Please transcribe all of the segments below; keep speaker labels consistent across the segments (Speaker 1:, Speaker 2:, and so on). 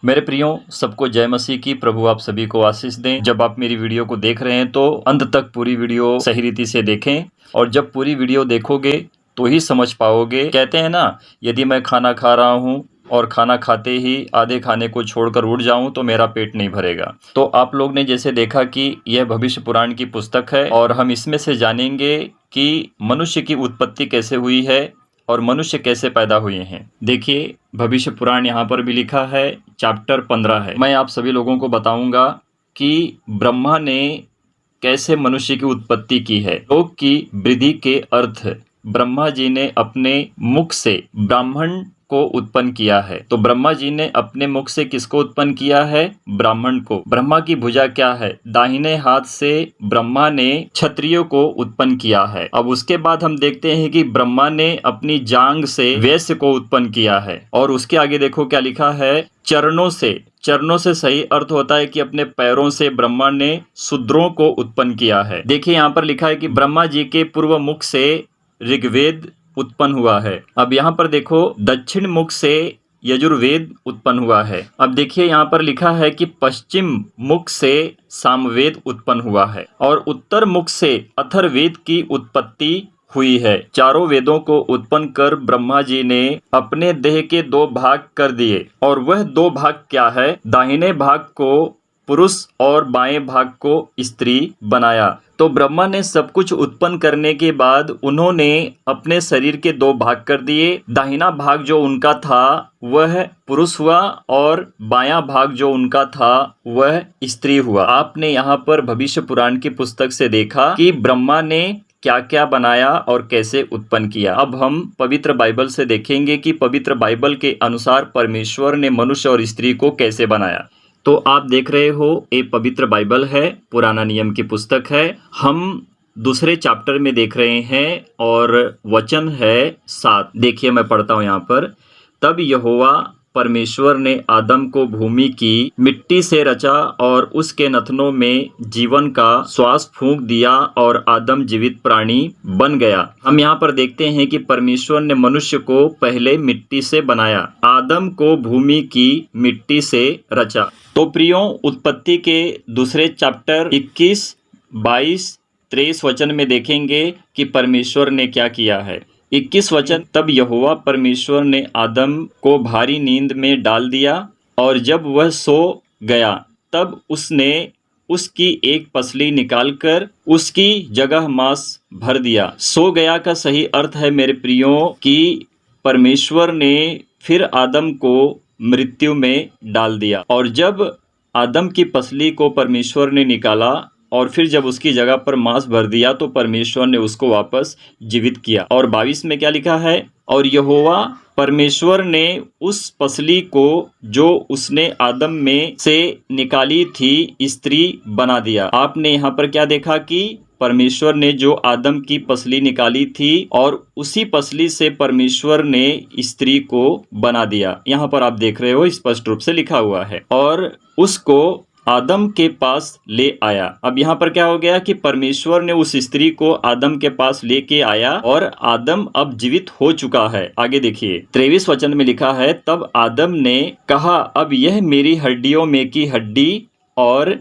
Speaker 1: मेरे प्रियो, सबको जय मसीह की। प्रभु आप सभी को आशीष दें। जब आप मेरी वीडियो को देख रहे हैं तो अंत तक पूरी वीडियो सही रीति से देखें, और जब पूरी वीडियो देखोगे तो ही समझ पाओगे। कहते हैं ना, यदि मैं खाना खा रहा हूँ और खाना खाते ही आधे खाने को छोड़कर उठ जाऊं तो मेरा पेट नहीं भरेगा। तो आप लोग ने जैसे देखा कि यह भविष्य पुराण की पुस्तक है, और हम इसमें से जानेंगे कि मनुष्य की उत्पत्ति कैसे हुई है और मनुष्य कैसे पैदा हुए हैं। देखिए, भविष्य पुराण यहाँ पर भी लिखा है, चैप्टर 15 है। मैं आप सभी लोगों को बताऊंगा कि ब्रह्मा ने कैसे मनुष्य की उत्पत्ति की है। लोक की वृद्धि के अर्थ ब्रह्मा जी ने अपने मुख से ब्राह्मण को उत्पन्न किया है। तो ब्रह्मा जी ने अपने मुख से किसको उत्पन्न किया है? ब्राह्मण को। ब्रह्मा की भुजा क्या है? दाहिने हाथ से ब्रह्मा ने क्षत्रियो को उत्पन्न किया है। अब उसके बाद हम देखते हैं कि ब्रह्मा ने अपनी जांघ से वैश्य को उत्पन्न किया है। और उसके आगे देखो क्या लिखा है, चरणों से। चरणों से सही अर्थ होता है कि अपने पैरों से ब्रह्मा ने शूद्रों को उत्पन्न किया है। देखिए यहाँ पर लिखा है कि ब्रह्मा जी के पूर्व मुख से ऋग्वेद उत्पन्न हुआ है। अब यहाँ पर देखो, दक्षिण मुख से यजुर्वेद उत्पन्न हुआ है। अब देखिए यहाँ पर लिखा है कि पश्चिम मुख से सामवेद उत्पन्न हुआ है, और उत्तर मुख से अथर्ववेद की उत्पत्ति हुई है। चारों वेदों को उत्पन्न कर ब्रह्मा जी ने अपने देह के 2 भाग कर दिए, और वह 2 भाग क्या है? दाहिने भाग को पुरुष और बाएं भाग को स्त्री बनाया। तो ब्रह्मा ने सब कुछ उत्पन्न करने के बाद उन्होंने अपने शरीर के 2 भाग कर दिए। दाहिना भाग जो उनका था वह पुरुष हुआ, और बायां भाग जो उनका था वह स्त्री हुआ। आपने यहाँ पर भविष्य पुराण की पुस्तक से देखा कि ब्रह्मा ने क्या क्या बनाया और कैसे उत्पन्न किया। अब हम पवित्र बाइबल से देखेंगे कि पवित्र बाइबल के अनुसार परमेश्वर ने मनुष्य और स्त्री को कैसे बनाया। तो आप देख रहे हो, ये पवित्र बाइबल है, पुराना नियम की पुस्तक है। हम दूसरे चैप्टर में देख रहे हैं, और वचन है 7। देखिए मैं पढ़ता हूँ यहाँ पर। तब यहोवा परमेश्वर ने आदम को भूमि की मिट्टी से रचा और उसके नथनों में जीवन का श्वास फूंक दिया, और आदम जीवित प्राणी बन गया। हम यहाँ पर देखते हैं कि परमेश्वर ने मनुष्य को पहले मिट्टी से बनाया। आदम को भूमि की मिट्टी से रचा। तो प्रियो, उत्पत्ति के दूसरे चैप्टर 21, 22, 23 वचन में देखेंगे कि परमेश्वर ने क्या किया है। 21 वचन, तब यहोवा परमेश्वर ने आदम को भारी नींद में डाल दिया, और जब वह सो गया तब उसने उसकी एक पसली निकालकर उसकी जगह मांस भर दिया। सो गया का सही अर्थ है मेरे प्रियो कि परमेश्वर ने फिर आदम को मृत्यु में डाल दिया, और जब आदम की पसली को परमेश्वर ने निकाला और फिर जब उसकी जगह पर मांस भर दिया तो परमेश्वर ने उसको वापस जीवित किया। और 22 में क्या लिखा है, और यहोवा परमेश्वर ने उस पसली को जो उसने आदम में से निकाली थी स्त्री बना दिया। आपने यहाँ पर क्या देखा कि परमेश्वर ने जो आदम की पसली निकाली थी और उसी पसली से परमेश्वर ने स्त्री को बना दिया। यहाँ पर आप देख रहे हो, स्पष्ट रूप से लिखा हुआ है, और उसको आदम के पास ले आया। अब यहाँ पर क्या हो गया कि परमेश्वर ने उस स्त्री को आदम के पास लेके आया, और आदम अब जीवित हो चुका है। आगे देखिए, 23 वचन में लिखा है, तब आदम ने कहा, अब यह मेरी हड्डियों में की हड्डी और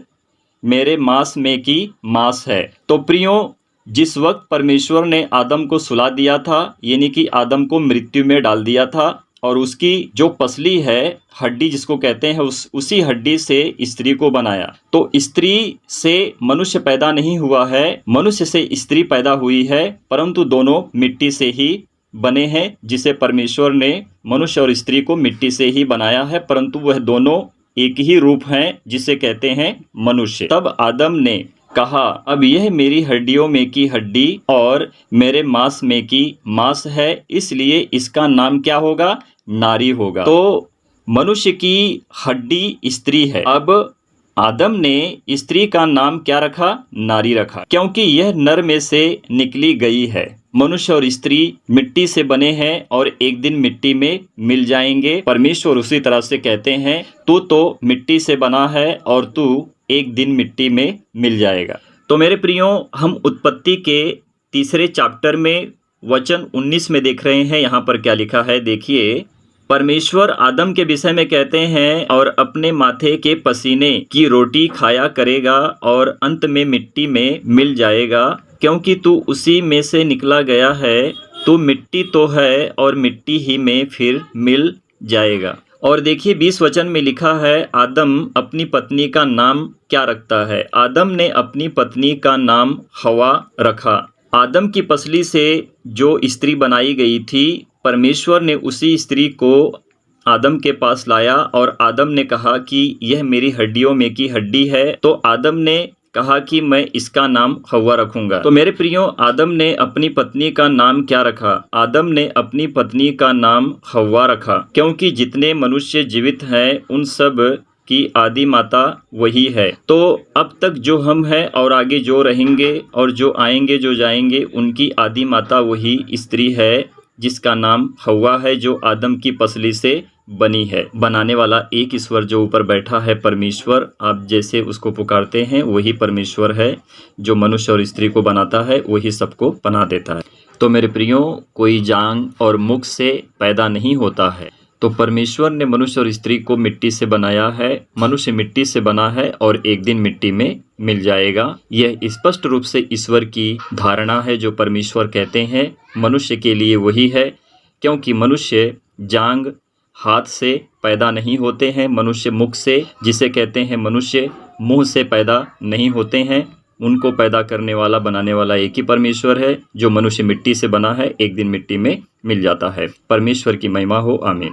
Speaker 1: मेरे मांस में की मांस है। तो प्रियो, जिस वक्त परमेश्वर ने आदम को सुला दिया था, यानी कि आदम को मृत्यु में डाल दिया था, और उसकी जो पसली है, हड्डी जिसको कहते हैं, उसी हड्डी से स्त्री को बनाया। तो स्त्री से मनुष्य पैदा नहीं हुआ है, मनुष्य से स्त्री पैदा हुई है, परंतु दोनों मिट्टी से ही बने हैं, जिसे परमेश्वर ने मनुष्य और स्त्री को मिट्टी से ही बनाया है, परंतु वह दोनों एक ही रूप हैं, जिसे कहते हैं मनुष्य। तब आदम ने कहा, अब यह मेरी हड्डियों में की हड्डी और मेरे मांस में की मांस है, इसलिए इसका नाम क्या होगा? नारी होगा। तो मनुष्य की हड्डी स्त्री है। अब आदम ने स्त्री का नाम क्या रखा? नारी रखा, क्योंकि यह नर में से निकली गई है। मनुष्य और स्त्री मिट्टी से बने हैं और एक दिन मिट्टी में मिल जाएंगे। परमेश्वर उसी तरह से कहते हैं, तू तो मिट्टी से बना है और तू एक दिन मिट्टी में मिल जाएगा। तो मेरे प्रियो, हम उत्पत्ति के तीसरे चैप्टर में वचन 19 में देख रहे हैं। यहाँ पर क्या लिखा है, देखिए, परमेश्वर आदम के विषय में कहते हैं, और अपने माथे के पसीने की रोटी खाया करेगा और अंत में मिट्टी में मिल जाएगा, क्योंकि तू उसी में से निकला गया है। तू मिट्टी तो है और मिट्टी ही में फिर मिल जाएगा। और देखिए 20 वचन में लिखा है, आदम अपनी पत्नी का नाम क्या रखता है? आदम ने अपनी पत्नी का नाम हवा रखा। आदम की पसली से जो स्त्री बनाई गई थी, परमेश्वर ने उसी स्त्री को आदम के पास लाया और आदम ने कहा कि यह मेरी हड्डियों में की हड्डी है। तो आदम ने कहा कि मैं इसका नाम हव्वा रखूंगा। तो मेरे प्रियो, आदम ने अपनी पत्नी का नाम क्या रखा? आदम ने अपनी पत्नी का नाम हव्वा रखा, क्योंकि जितने मनुष्य जीवित हैं उन सब की आदि माता वही है। तो अब तक जो हम हैं और आगे जो रहेंगे और जो आएंगे जो जाएंगे, उनकी आदि माता वही स्त्री है, जिसका नाम हव्वा है, जो आदम की पसली से बनी है। बनाने वाला एक ईश्वर जो ऊपर बैठा है, परमेश्वर, आप जैसे उसको पुकारते हैं वही परमेश्वर है। जो मनुष्य और स्त्री को बनाता है वही सबको बना देता है। तो मेरे प्रियो, कोई जांग और मुख से पैदा नहीं होता है। तो परमेश्वर ने मनुष्य और स्त्री को मिट्टी से बनाया है। मनुष्य मिट्टी से बना है और एक दिन मिट्टी में मिल जाएगा। यह स्पष्ट रूप से ईश्वर की धारणा है। जो परमेश्वर कहते हैं मनुष्य के लिए वही है, क्योंकि मनुष्य जांग हाथ से पैदा नहीं होते हैं। मनुष्य मुख से, जिसे कहते हैं मनुष्य मुंह से पैदा नहीं होते हैं। उनको पैदा करने वाला, बनाने वाला एक ही परमेश्वर है। जो मनुष्य मिट्टी से बना है, एक दिन मिट्टी में मिल जाता है। परमेश्वर की महिमा हो, आमीन।